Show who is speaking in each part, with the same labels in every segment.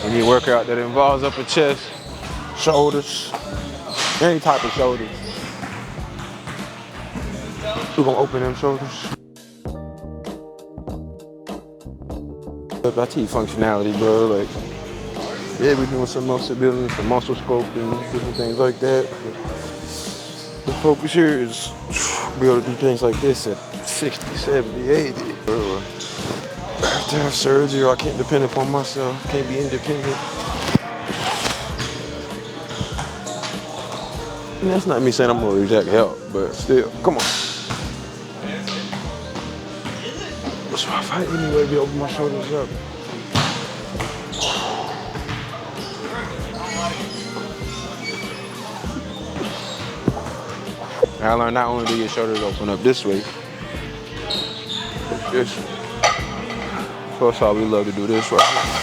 Speaker 1: Any workout that involves upper chest, shoulders, any type of shoulders. We're gonna open them shoulders. I teach functionality, bro. Like, yeah, we're doing some muscle building, some muscle sculpting, different things like that. But the focus here is be able to do things like this at 60, 70, 80. Bro. I have to have surgery, or I can't depend upon myself. Can't be independent. And that's not me saying I'm gonna reject help, but still, come on. So I fight anyway, be open my shoulders up. I learned not only do your shoulders open up this way, but this way. So that's how we love to do this right here.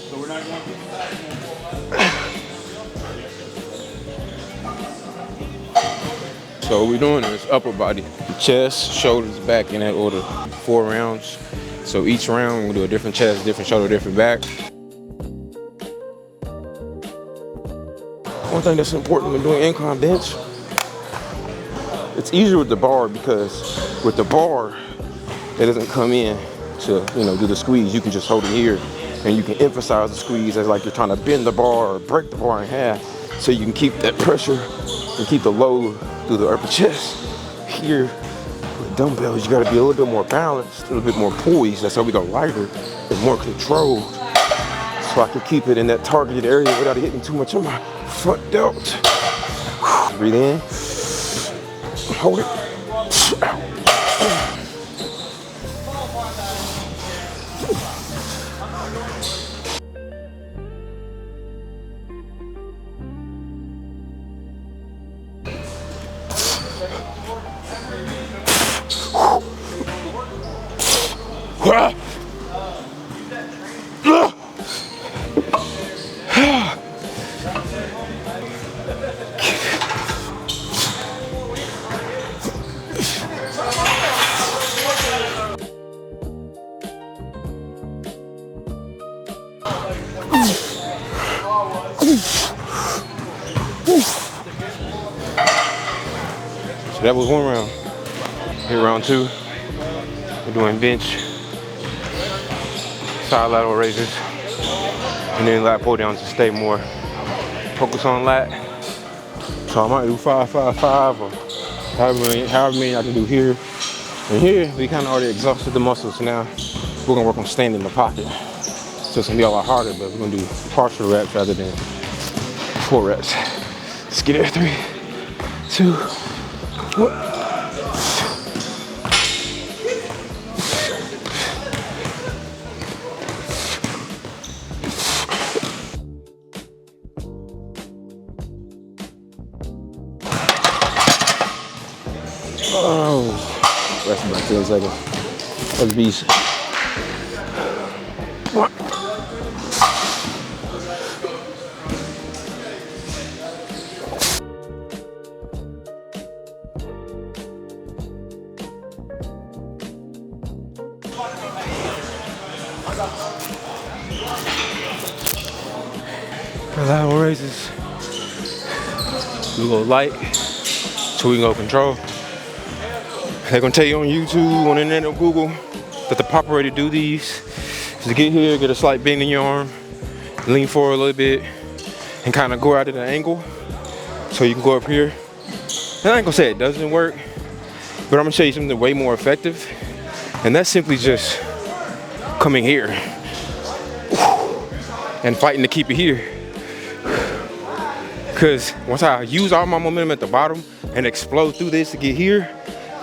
Speaker 2: So we're not going
Speaker 1: So what we're doing is upper body, chest, shoulders, back in that order. 4 rounds. So each round we'll do a different chest, different shoulder, different back. One thing that's important when doing incline bench, it's easier with the bar because with the bar, it doesn't come in to, do the squeeze. You can just hold it here and you can emphasize the squeeze as like you're trying to bend the bar or break the bar in half so you can keep that pressure and keep the load through the upper chest. Here with dumbbells, you gotta be a little bit more balanced, a little bit more poised. That's how we go lighter and more controlled. So I can keep it in that targeted area without hitting too much on my front delt. Breathe in, hold it, out. So that was 1 round. Here round 2, we're doing bench, side lateral raises, and then lat pull downs to stay more focus on lat. So I might do 5, 5, 5, or however many I can do here. And here, we kind of already exhausted the muscles, so now we're gonna work on staying in the pocket. So it's gonna be a lot harder, but we're gonna do partial reps rather than 4 reps. Let's get it, 3, 2, 1. Oh, rest about 10 seconds. That's beast. What? Lateral raises. We go light, so we can go control. They're gonna tell you on YouTube, on the internet, or Google, that the proper way to do these is to get here, get a slight bend in your arm, lean forward a little bit, and kind of go out at an angle. So you can go up here. And I ain't gonna say it doesn't work, but I'm gonna show you something way more effective. And that's simply just coming here and fighting to keep it here. Because once I use all my momentum at the bottom and explode through this to get here,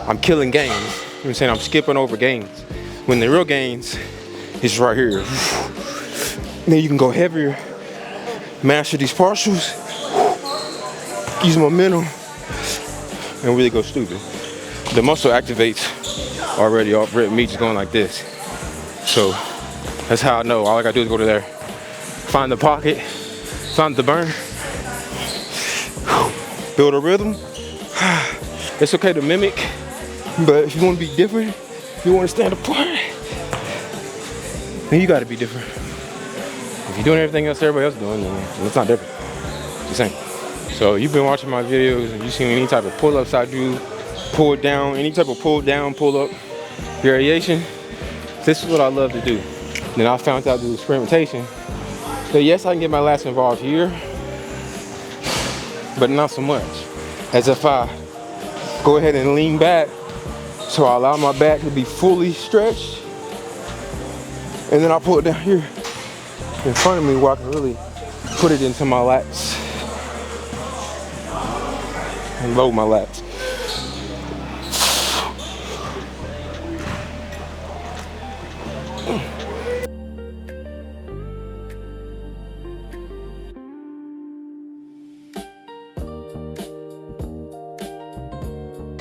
Speaker 1: I'm killing gains. You know what I'm saying? I'm skipping over gains. When the real gains is right here. Then you can go heavier, master these partials, use momentum, and really go stupid. the muscle activates already off rip, me just going like this. So that's how I know. All I gotta do is go to there, find the pocket, find the burn, build a rhythm. It's okay to mimic, but if you want to be different, if you want to stand apart, then you gotta be different. If you're doing everything else everybody else is doing, then it's not different. It's the same. So you've been watching my videos and you've seen any type of pull-ups I do, pull down, any type of pull down, pull up variation. This is what I love to do. Then I found out through experimentation that yes, I can get my lats involved here, but not so much. As if I go ahead and lean back, so I allow my back to be fully stretched, and then I pull it down here in front of me where I can really put it into my lats and load my lats.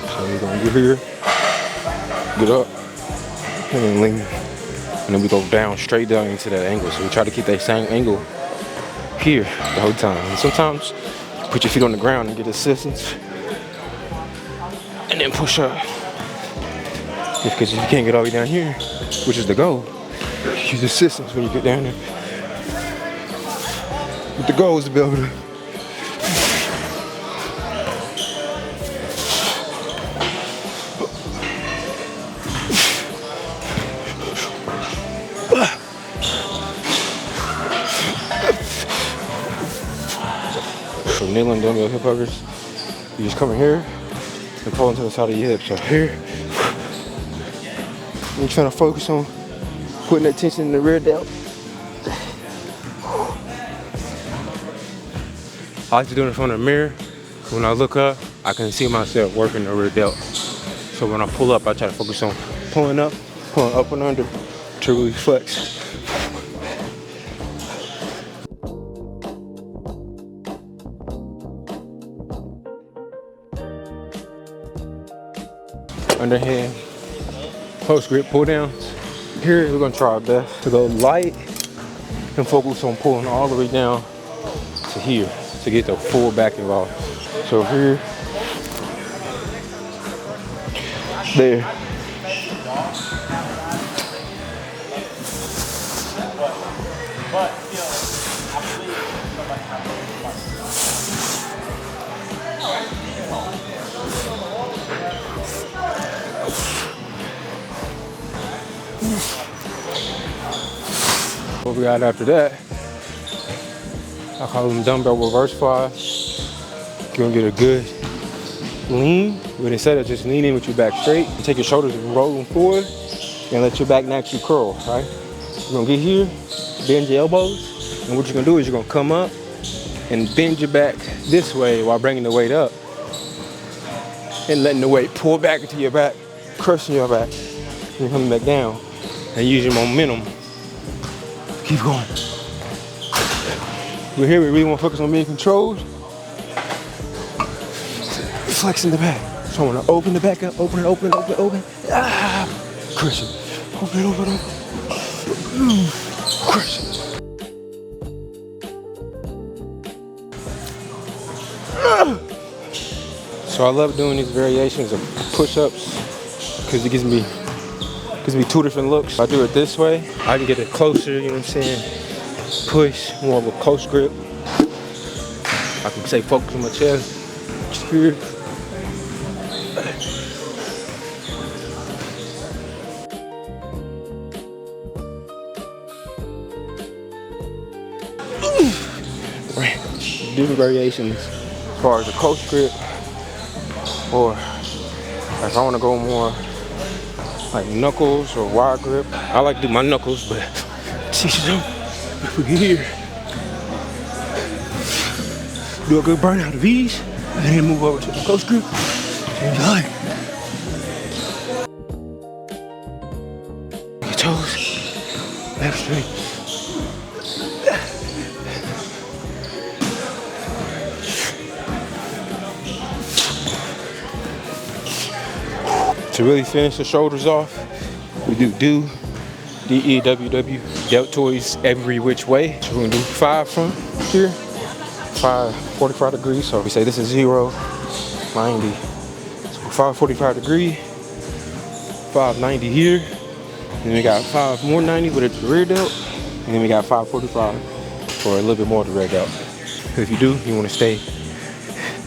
Speaker 1: So we're gonna get here, get up, and then lean. And then we go down, straight down into that angle. So we try to keep that same angle here the whole time. And sometimes put your feet on the ground and get assistance. And then push up. Because if you can't get all the way down here, which is the goal, use assistance when you get down there. But the goal is to be able to so kneeling dumbbell hip huggers, you just come in here and pull into the side of your hip. So here, you're trying to focus on putting that tension in the rear delt. I like to do it in front of the mirror. When I look up, I can see myself working the rear delt. So when I pull up, I try to focus on pulling up and under to really flex. Underhand, close grip pull downs. Here we're gonna try our best to go light and focus on pulling all the way down to here to get the full back involved. So here, there. What we got after that, I call them dumbbell reverse flies. You're gonna get a good lean, but instead of just leaning with your back straight, you take your shoulders and roll them forward and let your back naturally curl, right? You're gonna get here, bend your elbows, and what you're gonna do is you're gonna come up and bend your back this way while bringing the weight up and letting the weight pull back into your back, crushing your back, and you're coming back down and use your momentum. Keep going. We're here, we really want to focus on being controlled. Flexing the back. So I want to open the back up, open. Ah, crush it. Open. Crush it. So I love doing these variations of push-ups because it gives me two different looks. If I do it this way, I can get it closer, you know what I'm saying? Push, more of a close grip. I can say focus on my chest. Just here. Different variations as far as a close grip, or if I want to go more like knuckles or wide grip. I like to do my knuckles, but teach them if we get here. Do a good burnout of these, and then move over to the close grip. Enjoy. Your toes, back straight. To really finish the shoulders off, we do D-E-W-W, deltoids every which way. So we're gonna do 5 from here, 5, 45 degrees. So if we say this is 0, 90. So 545 degree, 590 here. And then we got 5 more 90 with a rear delt. And then we got 545 for a little bit more of the rear delt. If you do, you wanna stay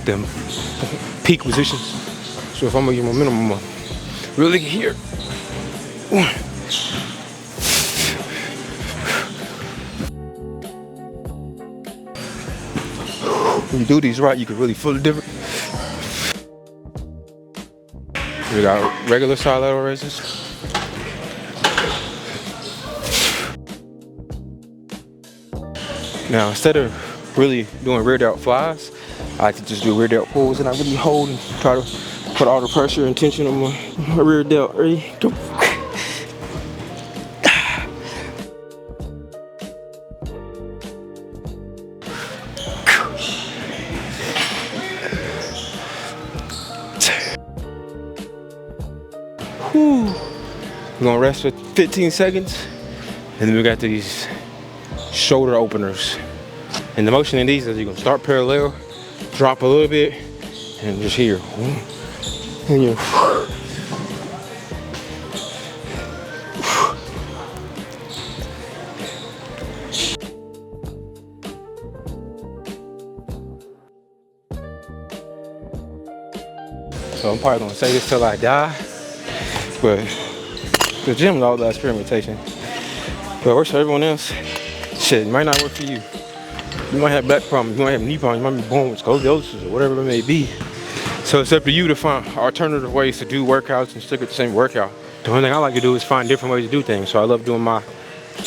Speaker 1: them peak positions. So if I'm gonna get momentum, I'm gonna really get here. 1. When you do these right, you can really feel the difference. We got regular side lateral raises. Now, instead of really doing rear delt flies, I like to just do rear delt pulls, and I really hold and try to put all the pressure and tension on my rear delt. Ready? Go. Whew. We're gonna rest for 15 seconds, and then we got these shoulder openers. And the motion in these is you're gonna start parallel, drop a little bit, and just here. And you're so I'm probably gonna say this till I die, but the gym is all about experimentation. But it works for everyone else. Shit, it might not work for you. You might have back problems, you might have knee problems, you might be born with scoliosis or whatever it may be. So it's up to you to find alternative ways to do workouts and stick with the same workout. The only thing I like to do is find different ways to do things. So I love doing my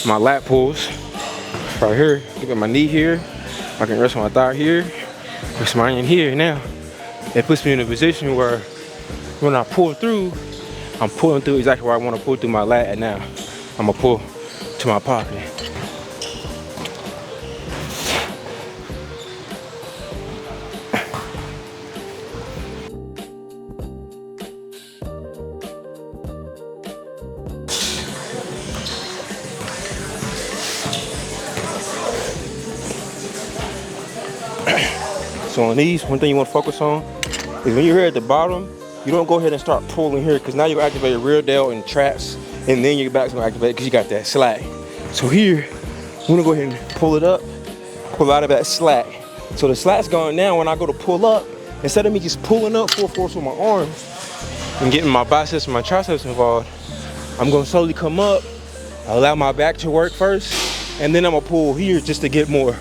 Speaker 1: lat pulls right here. Look at my knee here. I can rest my thigh here. Rest my in here. Now, it puts me in a position where when I pull through, I'm pulling through exactly where I want to pull through my lat, and now I'm gonna pull to my pocket. So on these, one thing you want to focus on is when you're here at the bottom, you don't go ahead and start pulling here, because now you're gonna activate your rear delt and traps, and then your back's gonna activate because you got that slack. So here, you wanna go ahead and pull it up, pull out of that slack. So the slack's gone now. When I go to pull up, instead of me just pulling up full force with my arms and getting my biceps and my triceps involved, I'm gonna slowly come up, allow my back to work first, and then I'm gonna pull here just to get more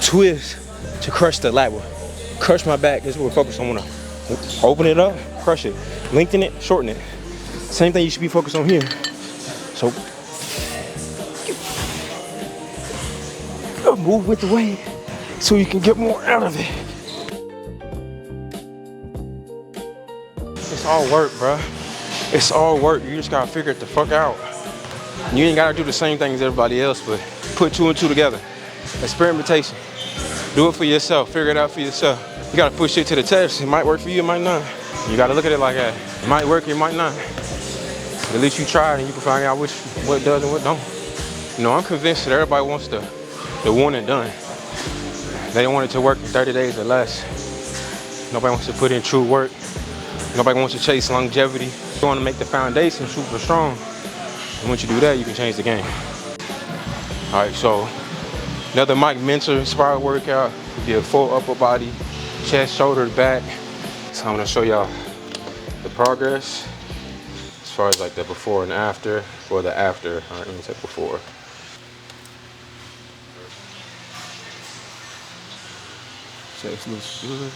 Speaker 1: twist to crush the lat. Crush my back. This is what we're focused on. I wanna open it up, crush it, lengthen it, shorten it. Same thing you should be focused on here. So move with the weight so you can get more out of it. It's all work, bruh. It's all work. You just gotta figure it the fuck out. You ain't gotta do the same thing as everybody else, but put 2 and 2 together. Experimentation. Do it for yourself. Figure it out for yourself. You gotta push it to the test. It might work for you, it might not. You gotta look at it like that. It might work, it might not. At least you tried, and you can find out what does and what don't. You know, I'm convinced that everybody wants the one and done. They don't want it to work in 30 days or less. Nobody wants to put in true work. Nobody wants to chase longevity. You want to make the foundation super strong. And once you do that, you can change the game. All right, so another Mike Mentzer inspired workout. We did full upper body, chest, shoulders, back. So I'm gonna show y'all the progress as far as like the before and after. For the after, all right, let me take before. Chest looks good.